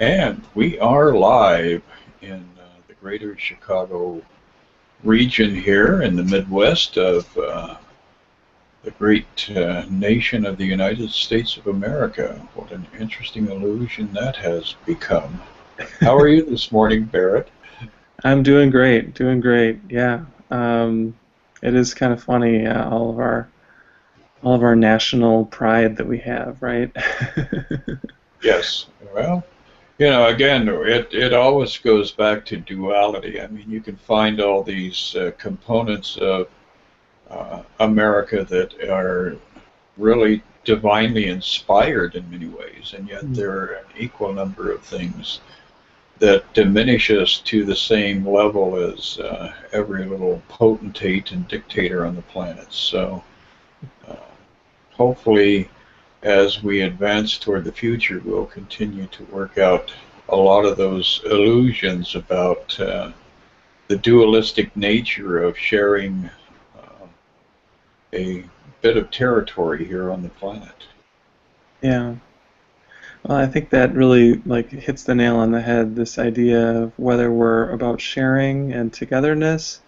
And we are live in the greater Chicago region here in the Midwest of the great nation of the United States of America. What an interesting illusion that has become. How are you this morning, Barrett? I'm doing great, doing great. Yeah. It is kind of funny, all of our national pride that we have, right? Yes. Well, again, it always goes back to duality. I mean, you can find all these components of America that are really divinely inspired in many ways, and yet there are an equal number of things that diminish us to the same level as every little potentate and dictator on the planet. So uh, hopefully, as we advance toward the future, we'll continue to work out a lot of those illusions about the dualistic nature of sharing uh, a bit of territory here on the planet. Yeah. Well, I think that really like hits the nail on the head, this idea of whether we're about sharing and togetherness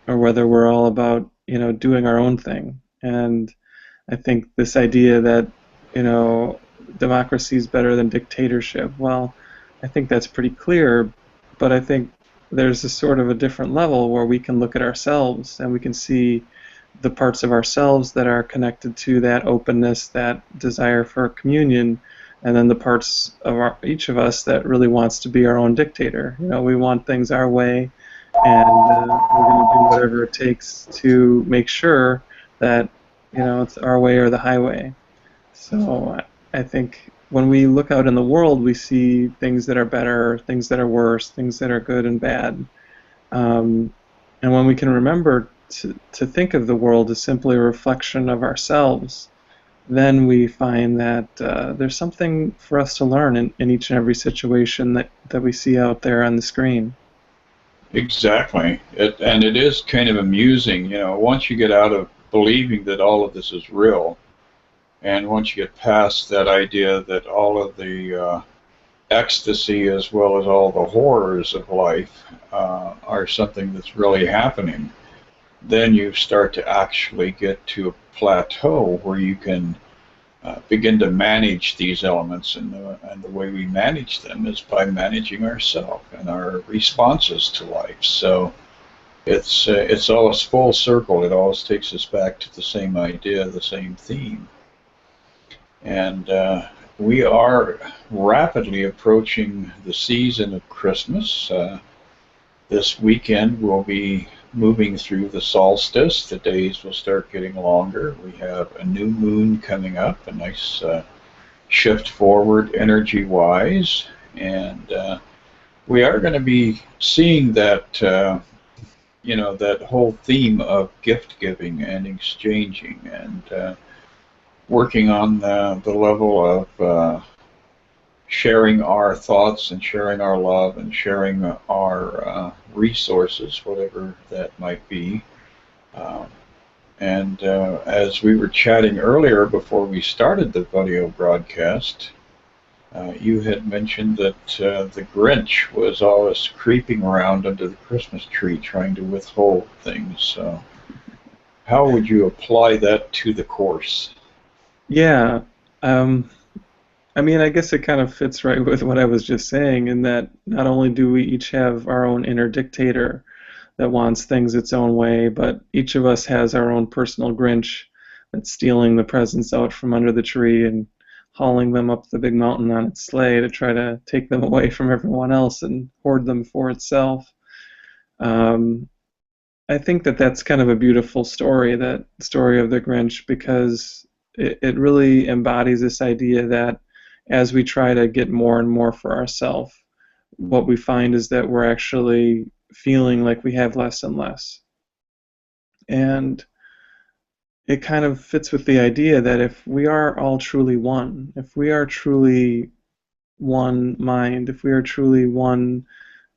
or whether we're all about, doing our own thing. And I think this idea that, you know, democracy is better than dictatorship, well, I think that's pretty clear, but I think there's a sort of a different level where we can look at ourselves and we can see the parts of ourselves that are connected to that openness, that desire for communion, and then the parts of each of us that really wants to be our own dictator. We want things our way, and we're going to do whatever it takes to make sure that it's our way or the highway. So I think when we look out in the world, we see things that are better, things that are worse, things that are good and bad. Um, and when we can remember to think of the world as simply a reflection of ourselves, then we find that there's something for us to learn in each and every situation that we see out there on the screen. Exactly. And it is kind of amusing, once you get out of believing that all of this is real, and once you get past that idea that all of the ecstasy as well as all the horrors of life are something that's really happening, then you start to actually get to a plateau where you can begin to manage these elements, and the way we manage them is by managing ourselves and our responses to life. So it's always full circle. It always takes us back to the same idea, the same theme, and we are rapidly approaching the season of Christmas. This weekend we'll be moving through the solstice. The days will start getting longer. We have a new moon coming up, a nice shift forward energy wise, and we are going to be seeing that that whole theme of gift giving and exchanging, and working on the level of sharing our thoughts and sharing our love and sharing our resources, whatever that might be. Um, and as we were chatting earlier before we started the video broadcast, you had mentioned that the Grinch was always creeping around under the Christmas tree trying to withhold things. So how would you apply that to the course? Yeah. Um, I mean, I guess it kind of fits right with what I was just saying, in that not only do we each have our own inner dictator that wants things its own way, but each of us has our own personal Grinch that's stealing the presents out from under the tree and hauling them up the big mountain on its sleigh to try to take them away from everyone else and hoard them for itself. Um, I think that that's kind of a beautiful story, that story of the Grinch, because it really embodies this idea that as we try to get more and more for ourselves, what we find is that we're actually feeling like we have less and less. And it kind of fits with the idea that if we are all truly one, if we are truly one mind, if we are truly one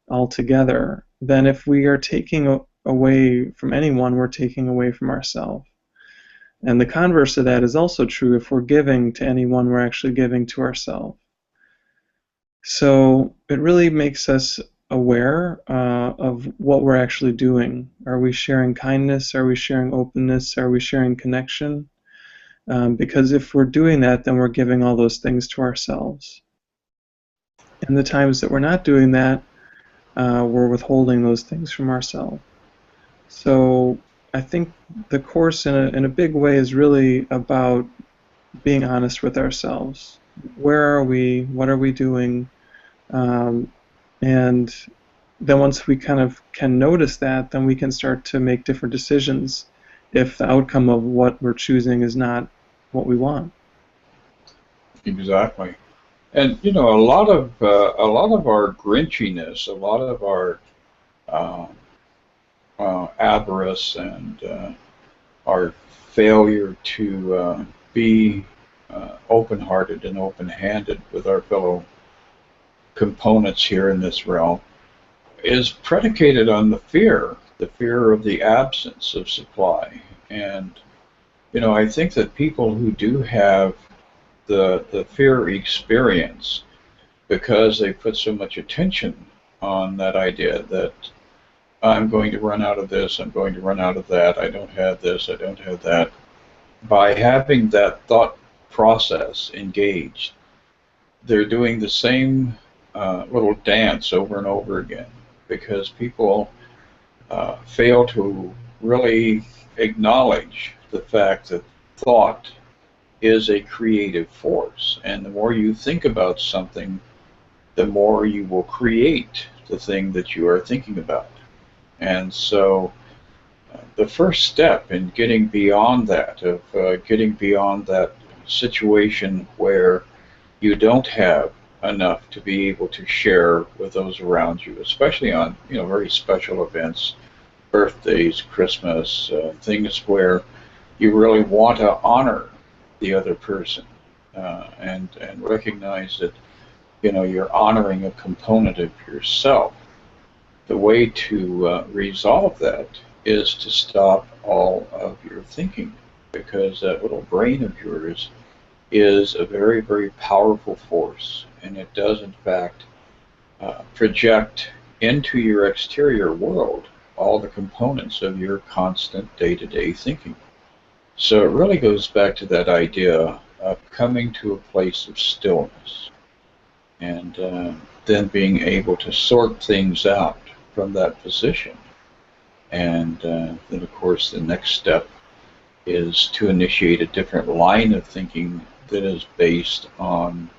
altogether, then if we are taking away from anyone, we're taking away from ourselves. And the converse of that is also true. If we're giving to anyone, we're actually giving to ourselves. So it really makes us aware of what we're actually doing. Are we sharing kindness? Are we sharing openness? Are we sharing connection? Because if we're doing that, then we're giving all those things to ourselves. And the times that we're not doing that, we're withholding those things from ourselves. So I think the Course, in a big way, is really about being honest with ourselves. Where are we? What are we doing? Um, and then once we kind of can notice that, then we can start to make different decisions if the outcome of what we're choosing is not what we want. Exactly. And a lot of our grinchiness, a lot of our uh, avarice, and our failure to be open-hearted and open-handed with our fellow components here in this realm is predicated on the fear of the absence of supply. And I think that people who do have the fear experience, because they put so much attention on that idea that I'm going to run out of this, I'm going to run out of that, I don't have this, I don't have that. By having that thought process engaged, they're doing the same little dance over and over again, because people fail to really acknowledge the fact that thought is a creative force. And the more you think about something, the more you will create the thing that you are thinking about. And so the first step in getting beyond that, of getting beyond that situation where you don't have enough to be able to share with those around you, especially on very special events, birthdays, Christmas, things where you really want to honor the other person, and recognize that you're honoring a component of yourself. The way to resolve that is to stop all of your thinking, because that little brain of yours is a very, very powerful force, and it does, in fact, project into your exterior world all the components of your constant day-to-day thinking. So it really goes back to that idea of coming to a place of stillness, and then being able to sort things out from that position. And then, of course, the next step is to initiate a different line of thinking that is based on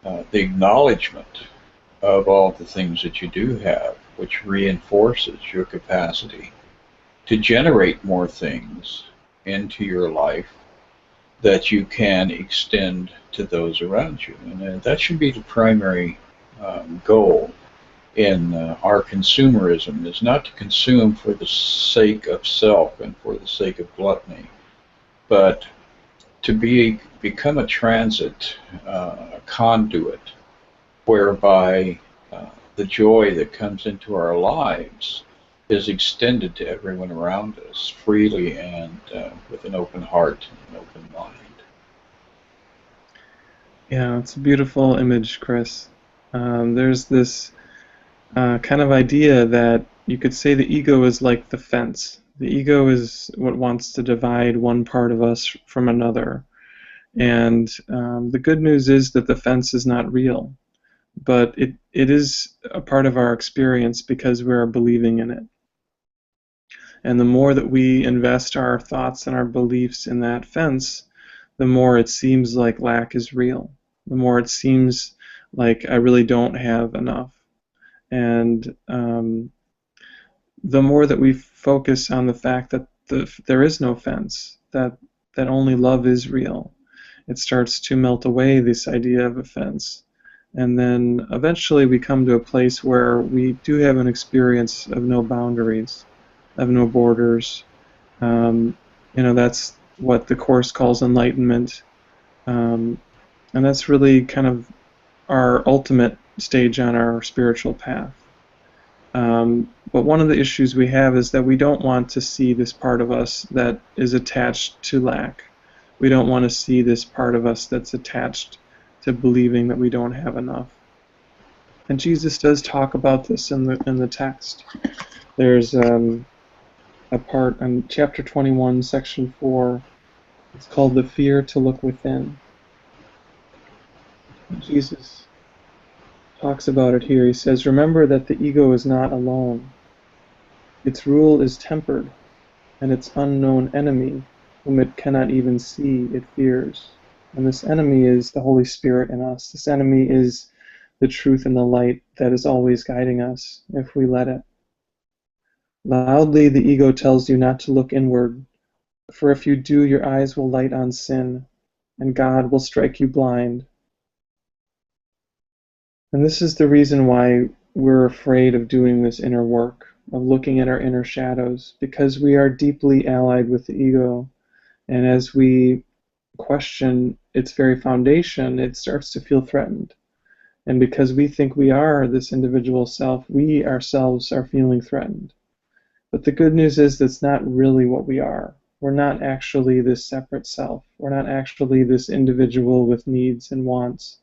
the acknowledgement of all the things that you do have, which reinforces your capacity to generate more things into your life that you can extend to those around you. And that should be the primary goal in our consumerism, is not to consume for the sake of self and for the sake of gluttony, but to become a transit, a conduit, whereby the joy that comes into our lives is extended to everyone around us freely, and with an open heart and an open mind. Yeah, it's a beautiful image, Chris. There's this kind of idea that you could say the ego is like the fence. The ego is what wants to divide one part of us from another. And the good news is that the fence is not real, but it is a part of our experience because we are believing in it. And the more that we invest our thoughts and our beliefs in that fence, the more it seems like lack is real. The more it seems like I really don't have enough. And the more that we focus on the fact that there is no fence, that only love is real, it starts to melt away this idea of a fence. And then eventually we come to a place where we do have an experience of no boundaries, of no borders. That's what the Course calls enlightenment. And that's really kind of our ultimate stage on our spiritual path. But one of the issues we have is that we don't want to see this part of us that is attached to lack. We don't want to see this part of us that's attached to believing that we don't have enough. And Jesus does talk about this in the text. There's a part in chapter 21, section 4. It's called "The Fear to Look Within." Jesus talks about it here. He says, "Remember that the ego is not alone. Its rule is tempered, and its unknown enemy, whom it cannot even see, it fears. And this enemy is the Holy Spirit in us. This enemy is the truth and the light that is always guiding us, if we let it. Loudly the ego tells you not to look inward, for if you do, your eyes will light on sin, and God will strike you blind." And this is the reason why we're afraid of doing this inner work, of looking at our inner shadows, because we are deeply allied with the ego. And as we question its very foundation, it starts to feel threatened. And because we think we are this individual self, we ourselves are feeling threatened. But the good news is that's not really what we are. We're not actually this separate self. We're not actually this individual with needs and wants.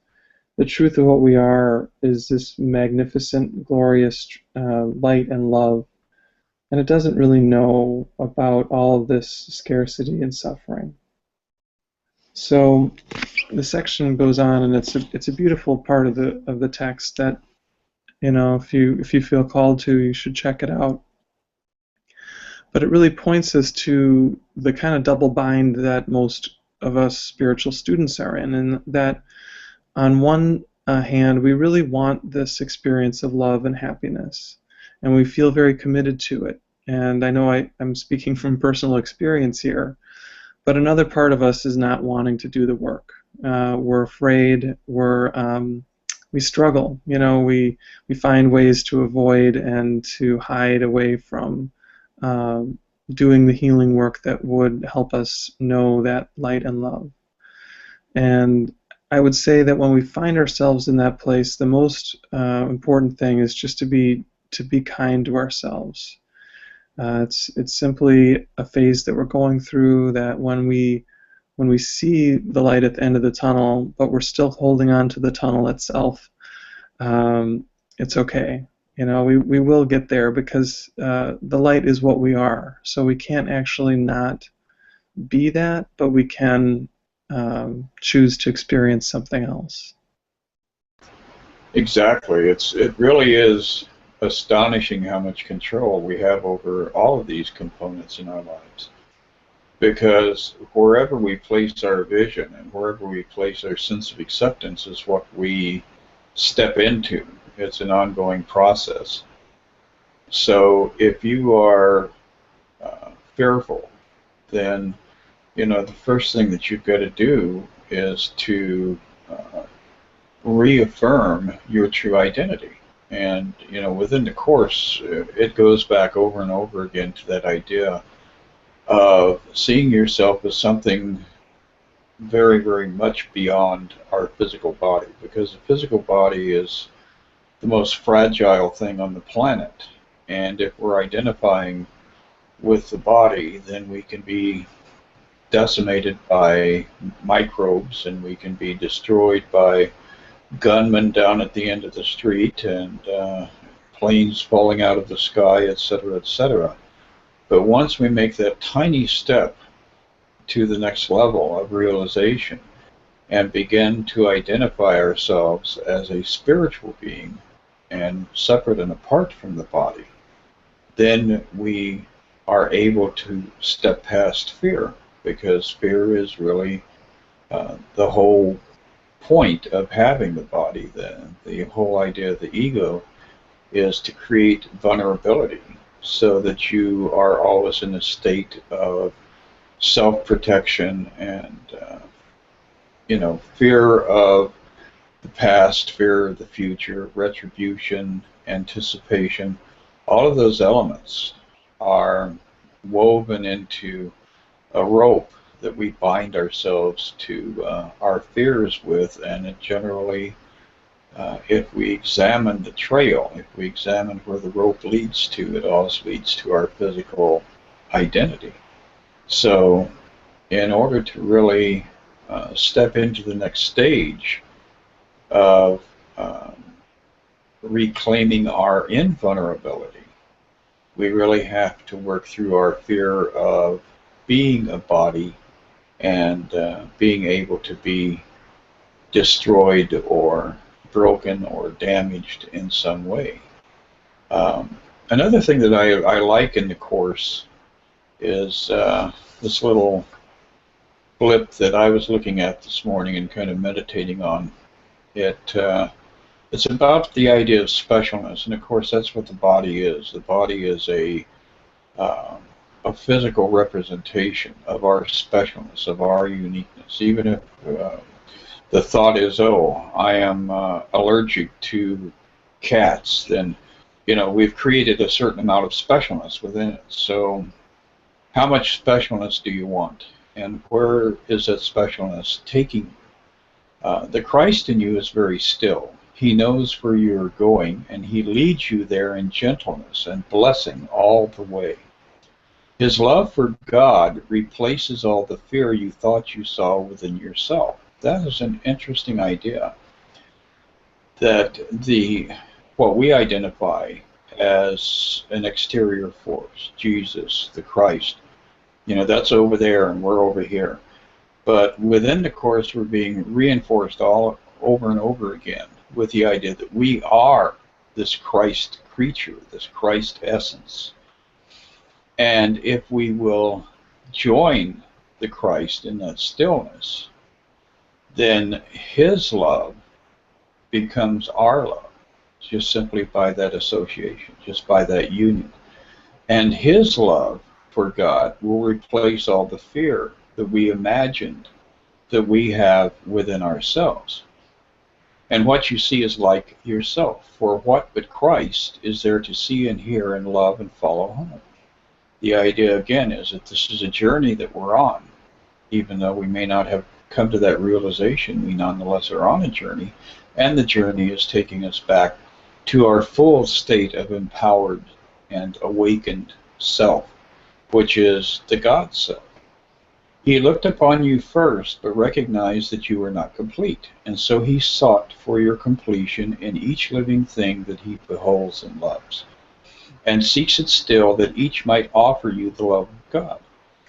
The truth of what we are is this magnificent, glorious light and love. And it doesn't really know about all of this scarcity and suffering. So the section goes on, and it's a beautiful part of the text that, if you feel called to, you should check it out. But it really points us to the kind of double bind that most of us spiritual students are in, and that on one hand, we really want this experience of love and happiness, and we feel very committed to it. And I know I'm speaking from personal experience here, but another part of us is not wanting to do the work. We're afraid. We struggle. We find ways to avoid and to hide away from doing the healing work that would help us know that light and love. And I would say that when we find ourselves in that place, the most important thing is just to be kind to ourselves. It's simply a phase that we're going through, that when we see the light at the end of the tunnel, but we're still holding on to the tunnel itself, it's okay. We will get there, because the light is what we are. So we can't actually not be that, but we can choose to experience something else. Exactly. It really is astonishing how much control we have over all of these components in our lives. Because wherever we place our vision and wherever we place our sense of acceptance is what we step into. It's an ongoing process. So if you are fearful, then the first thing that you've got to do is to reaffirm your true identity. And within the course, it goes back over and over again to that idea of seeing yourself as something very, very much beyond our physical body, because the physical body is the most fragile thing on the planet. And if we're identifying with the body, then we can be decimated by microbes, and we can be destroyed by gunmen down at the end of the street, and planes falling out of the sky, etc., etc. But once we make that tiny step to the next level of realization and begin to identify ourselves as a spiritual being and separate and apart from the body, then we are able to step past fear, because fear is really the whole point of having the body. The whole idea of the ego is to create vulnerability, so that you are always in a state of self-protection and fear of the past, fear of the future, retribution, anticipation. All of those elements are woven into a rope that we bind ourselves to our fears with, and it generally, if we examine the trail, if we examine where the rope leads to, it always leads to our physical identity. So in order to really step into the next stage of reclaiming our invulnerability. We really have to work through our fear of being a body and being able to be destroyed or broken or damaged in some way. Another thing that I like in the Course is this little blip that I was looking at this morning and kind of meditating on. It's about the idea of specialness, and of course that's what the body is. The body is a physical representation of our specialness, of our uniqueness. Even if the thought is, oh, I am allergic to cats, then we've created a certain amount of specialness within it. So how much specialness do you want? And where is that specialness taking you? The Christ in you is very still. He knows where you're going, and he leads you there in gentleness and blessing all the way. His love for God replaces all the fear you thought you saw within yourself. That is an interesting idea. That what we identify as an exterior force, Jesus, the Christ, that's over there and we're over here. But within the Course, we're being reinforced all over and over again with the idea that we are this Christ creature, this Christ essence. And if we will join the Christ in that stillness, then his love becomes our love, just simply by that association, just by that union. And his love for God will replace all the fear that we imagined that we have within ourselves. And what you see is like yourself. For what but Christ is there to see and hear and love and follow home? The idea, again, is that this is a journey that we're on. Even though we may not have come to that realization, we nonetheless are on a journey, and the journey is taking us back to our full state of empowered and awakened self, which is the God self. He looked upon you first, but recognized that you were not complete, and so he sought for your completion in each living thing that he beholds and loves, and seeks it still, that each might offer you the love of God.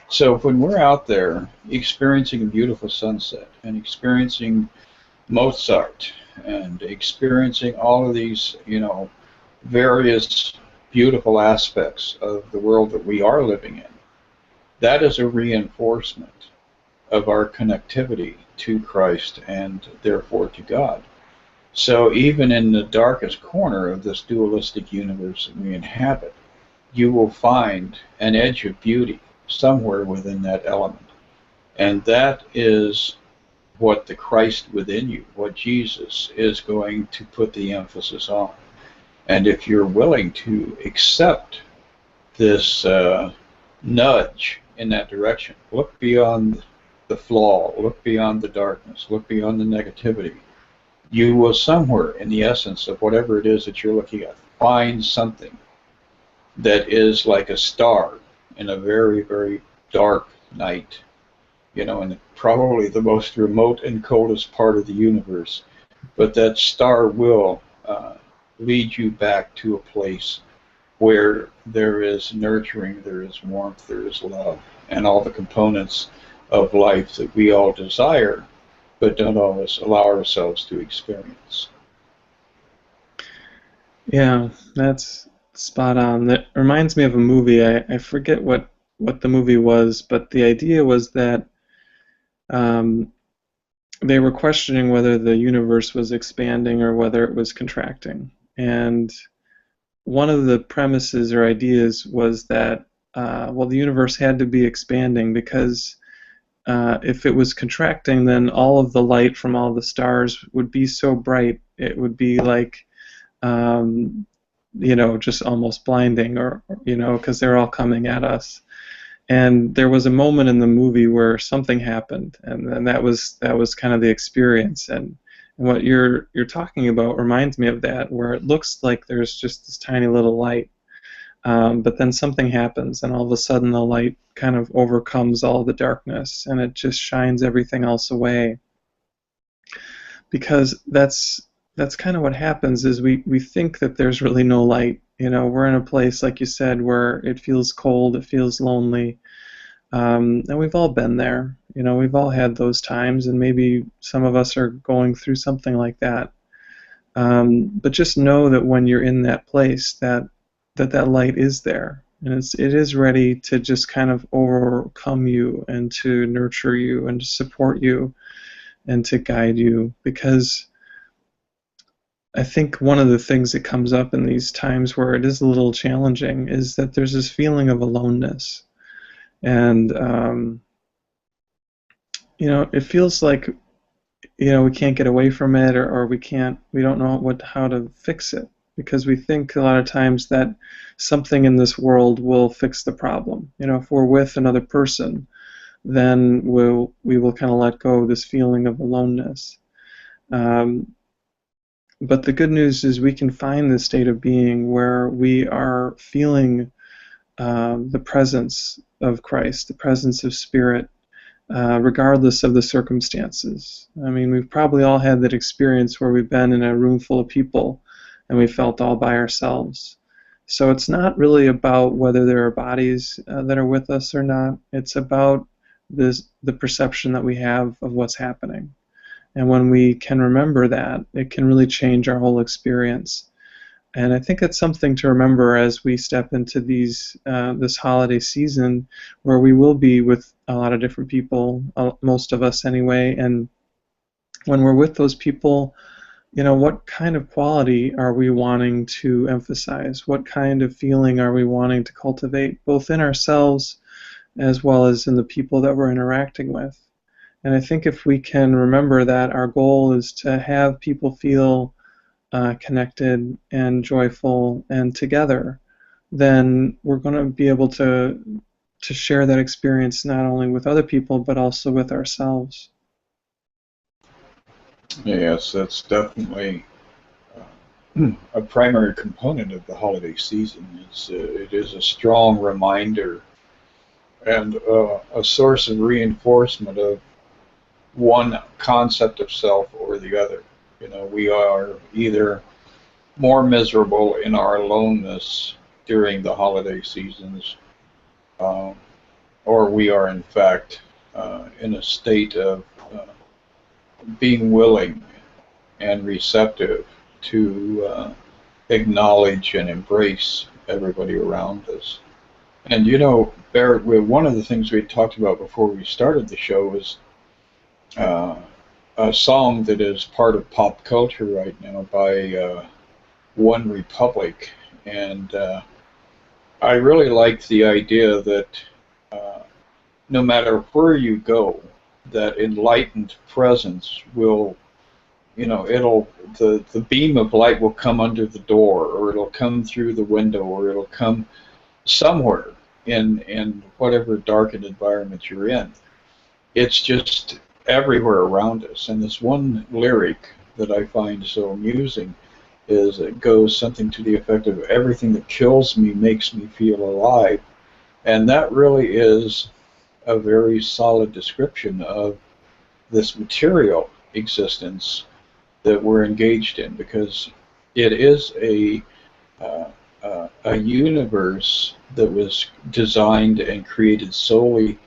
So when we're out there experiencing a beautiful sunset and experiencing Mozart and experiencing all of these, various beautiful aspects of the world that we are living in, that is a reinforcement of our connectivity to Christ and therefore to God. So even in the darkest corner of this dualistic universe that we inhabit, you will find an edge of beauty somewhere within that element. And that is what the Christ within you, what Jesus is going to put the emphasis on. And if you're willing to accept this nudge in that direction, look beyond the flaw, look beyond the darkness, look beyond the negativity, you will somewhere in the essence of whatever it is that you're looking at find something that is like a star in a very, very dark night, in probably the most remote and coldest part of the universe. But that star will lead you back to a place where there is nurturing, there is warmth, there is love, and all the components of life that we all desire, but don't always allow ourselves to experience. Yeah, that's spot on. That reminds me of a movie. I forget what the movie was, but the idea was that they were questioning whether the universe was expanding or whether it was contracting. And one of the premises or ideas was that, the universe had to be expanding because if it was contracting, then all of the light from all the stars would be so bright, it would be like, just almost blinding, or because they're all coming at us. And there was a moment in the movie where something happened, and that was kind of the experience. And what you're talking about reminds me of that, where it looks like there's just this tiny little light, but then something happens, and all of a sudden the light kind of overcomes all the darkness, and it just shines everything else away. Because that's that's kind of what happens is we think that there's really no light. You know, we're in a place, like you said, where it feels cold, it feels lonely, and we've all been there. You know, we've all had those times, and maybe some of us are going through something like that. But just know that when you're in that place, that light is there, and it is ready to just kind of overcome you and to nurture you and to support you and to guide you. Because I think one of the things that comes up in these times where it is a little challenging is that there's this feeling of aloneness, and you know, it feels like, you know, we can't get away from it, or we don't know how to fix it, because we think a lot of times that something in this world will fix the problem. You know, if we're with another person, then we will kind of let go of this feeling of aloneness. Um, but the good news is we can find this state of being where we are feeling the presence of Christ, the presence of Spirit, regardless of the circumstances. I mean, we've probably all had that experience where we've been in a room full of people and we felt all by ourselves. So it's not really about whether there are bodies that are with us or not. It's about the perception that we have of what's happening. And when we can remember that, it can really change our whole experience. And I think it's something to remember as we step into this holiday season, where we will be with a lot of different people, most of us anyway. And when we're with those people, you know, what kind of quality are we wanting to emphasize? What kind of feeling are we wanting to cultivate, both in ourselves as well as in the people that we're interacting with? And I think if we can remember that our goal is to have people feel connected and joyful and together, then we're going to be able to share that experience not only with other people but also with ourselves. Yes, that's definitely a primary component of the holiday season. It is a strong reminder and a source of reinforcement of one concept of self or the other. You know, we are either more miserable in our aloneness during the holiday seasons, um, or we are in fact in a state of being willing and receptive to acknowledge and embrace everybody around us. And you know, Barrett, one of the things we talked about before we started the show was uh, a song that is part of pop culture right now by One Republic. And I really like the idea that uh, no matter where you go, that enlightened presence will, you know, the beam of light will come under the door, or it'll come through the window, or it'll come somewhere in whatever darkened environment you're in. It's just everywhere around us. And this one lyric that I find so amusing is it goes something to the effect of everything that kills me makes me feel alive. And that really is a very solid description of this material existence that we're engaged in, because it is a universe that was designed and created solely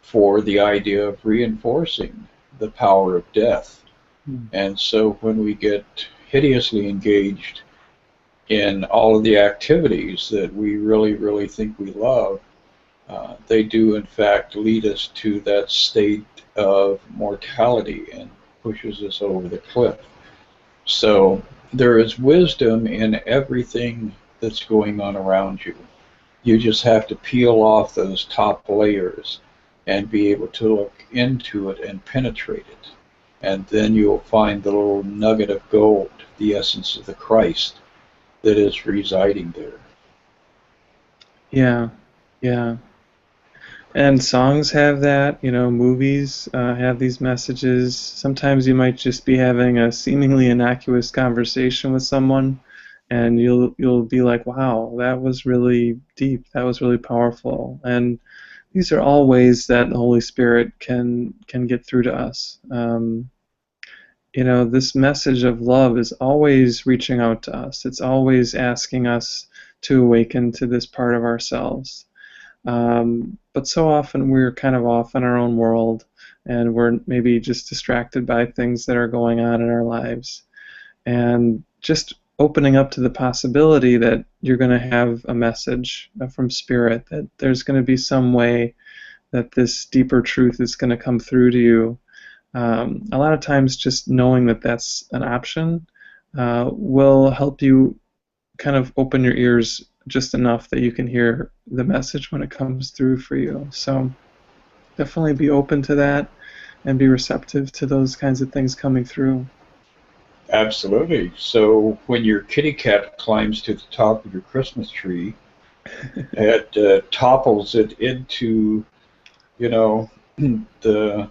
for the idea of reinforcing the power of death. And so when we get hideously engaged in all of the activities that we really, really think we love, they do in fact lead us to that state of mortality and pushes us over the cliff. So there is wisdom in everything that's going on around you. You just have to peel off those top layers and be able to look into it and penetrate it. And then you'll find the little nugget of gold, the essence of the Christ that is residing there. Yeah, yeah. And songs have that, you know, movies have these messages. Sometimes you might just be having a seemingly innocuous conversation with someone, and you'll be like, wow, that was really deep, that was really powerful. And these are all ways that the Holy Spirit can get through to us. this message of love is always reaching out to us. It's always asking us to awaken to this part of ourselves. But so often we're kind of off in our own world, and we're maybe just distracted by things that are going on in our lives. And just opening up to the possibility that you're going to have a message from Spirit, that there's going to be some way that this deeper truth is going to come through to you. A lot of times just knowing that that's an option will help you kind of open your ears just enough that you can hear the message when it comes through for you. So definitely be open to that and be receptive to those kinds of things coming through. Absolutely. So when your kitty cat climbs to the top of your Christmas tree, it topples it into, the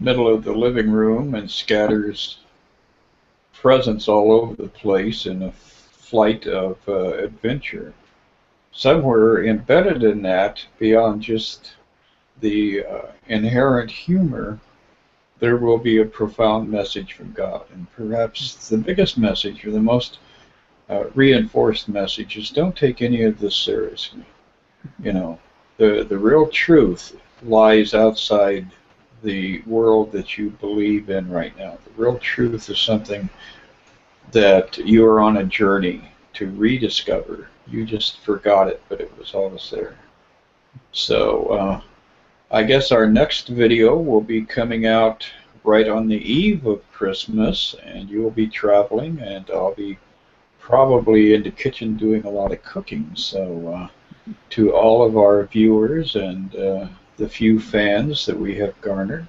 middle of the living room and scatters presents all over the place in a flight of adventure. Somewhere embedded in that, beyond just the inherent humor, there will be a profound message from God. And perhaps the biggest message, or the most reinforced message, is don't take any of this seriously. The real truth lies outside the world that you believe in right now. The real truth is something that you are on a journey to rediscover. You just forgot it, but it was always there. So I guess our next video will be coming out right on the eve of Christmas, and you'll be traveling, and I'll be probably in the kitchen doing a lot of cooking. So to all of our viewers and the few fans that we have garnered,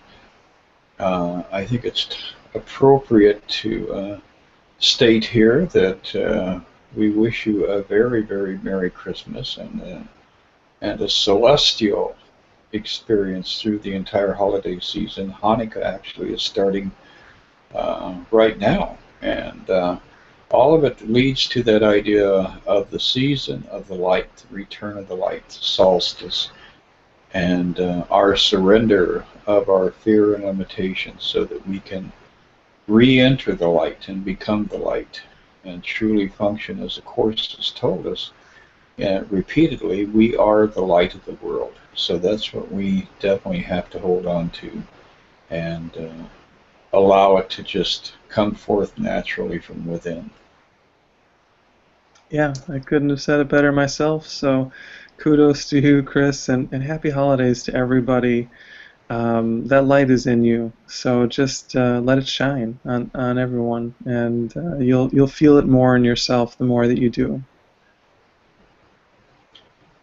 I think it's appropriate to state here that we wish you a very, very Merry Christmas and a celestial experience through the entire holiday season. Hanukkah actually is starting right now, and all of it leads to that idea of the season of the light, the return of the light, the solstice, and our surrender of our fear and limitations so that we can re-enter the light and become the light and truly function as the Course has told us repeatedly. We are the light of the world. So that's what we definitely have to hold on to and allow it to just come forth naturally from within. Yeah, I couldn't have said it better myself. So kudos to you, Chris, and happy holidays to everybody. That light is in you, so just let it shine on everyone, and you'll feel it more in yourself the more that you do.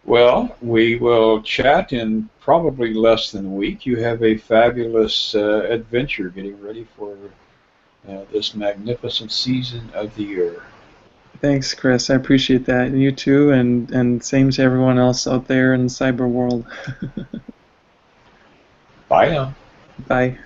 Well, we will chat in probably less than a week. You have a fabulous adventure getting ready for this magnificent season of the year. Thanks, Chris. I appreciate that. And you too, and same to everyone else out there in the cyber world. Bye now. Bye.